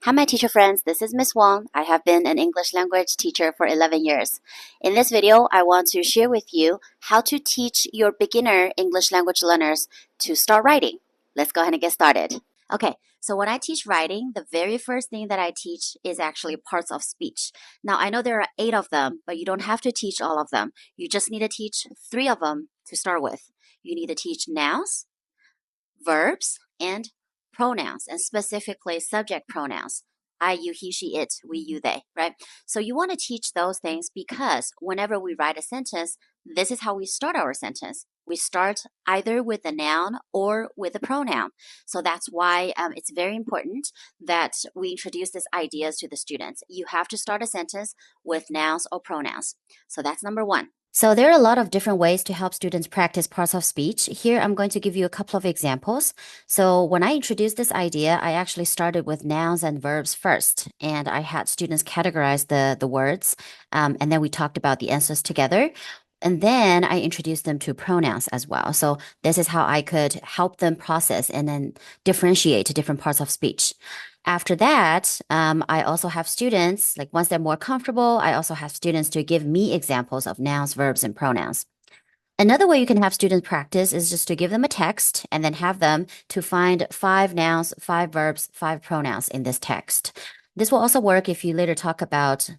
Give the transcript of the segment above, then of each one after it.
Hi, my teacher friends. This is Miss Wong. I have been an English language teacher for 11 years. In this video, I want to share with you how to teach your beginner English language learners to start writing. Let's go ahead and get started. Okay, so when I teach writing, the very first thing that I teach is actually parts of speech. Now, I know there are 8 of them, but you don't have to teach all of them. You just need to teach 3 of them to start with. You need to teach nouns, verbs, and pronouns, and specifically subject pronouns. I, you, he, she, it, we, you, they, right? So you want to teach those things because whenever we write a sentence, this is how we start our sentence. We start either with a noun or with a pronoun. So that's why it's very important that we introduce these ideas to the students. You have to start a sentence with nouns or pronouns. So that's number 1. So there are a lot of different ways to help students practice parts of speech. Here, I'm going to give you a couple of examples. So when I introduced this idea, I actually started with nouns and verbs first, and I had students categorize the words, and then we talked about the answers together. And then I introduced them to pronouns as well. So this is how I could help them process and then differentiate different parts of speech. After that, I also have students, like once they're more comfortable, I also have students to give me examples of nouns, verbs, and pronouns. Another way you can have students practice is just to give them a text and then have them to find 5 nouns, 5 verbs, 5 pronouns in this text. This will also work if you later talk about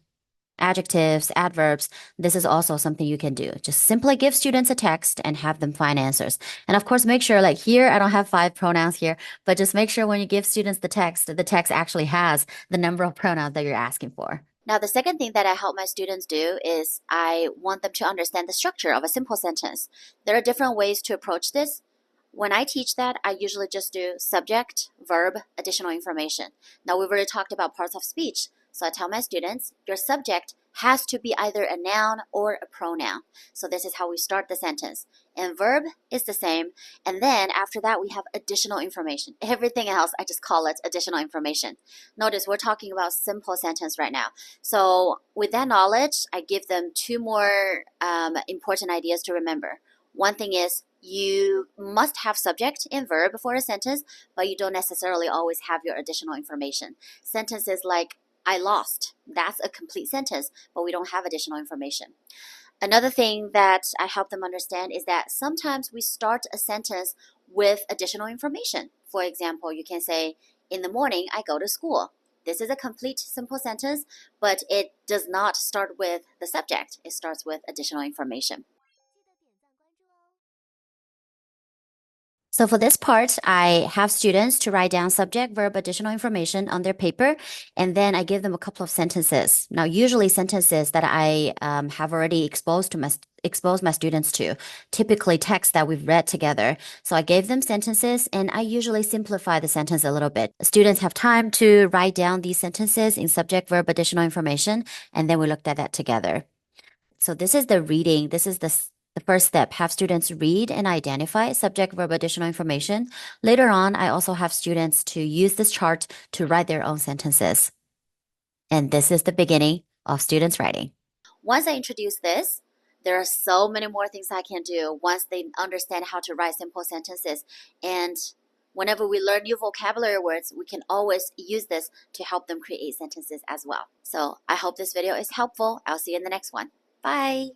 adjectives, adverbs. This is also something you can do. Just simply give students a text and have them find answers. And of course, make sure like here, I don't have 5 pronouns here, but just make sure when you give students the text actually has the number of pronouns that you're asking for. Now, the second thing that I help my students do is I want them to understand the structure of a simple sentence. There are different ways to approach this. When I teach that, I usually just do subject, verb, additional information. Now, we've already talked about parts of speech. So I tell my students, your subject has to be either a noun or a pronoun. So this is how we start the sentence. And verb is the same. And then after that, we have additional information. Everything else, I just call it additional information. Notice we're talking about simple sentence right now. So with that knowledge, I give them 2 more important ideas to remember. One thing is you must have subject and verb for a sentence, but you don't necessarily always have your additional information. Sentences like I lost. That's a complete sentence, but we don't have additional information. Another thing that I help them understand is that sometimes we start a sentence with additional information. For example, you can say, in the morning, I go to school. This is a complete simple sentence, but it does not start with the subject. It starts with additional information. So for this part, I have students to write down subject, verb, additional information on their paper, and then I give them a couple of sentences. Now, usually sentences that I have already exposed my students to, typically text that we've read together. So I gave them sentences, and I usually simplify the sentence a little bit. Students have time to write down these sentences in subject, verb, additional information, and then we looked at that together. So this is the reading. This is the first step. Have students read and identify subject, verb, additional information. Later on, I also have students to use this chart to write their own sentences. And this is the beginning of students writing. Once I introduce this, there are so many more things I can do once they understand how to write simple sentences. And whenever we learn new vocabulary words, we can always use this to help them create sentences as well. So I hope this video is helpful. I'll see you in the next one. Bye.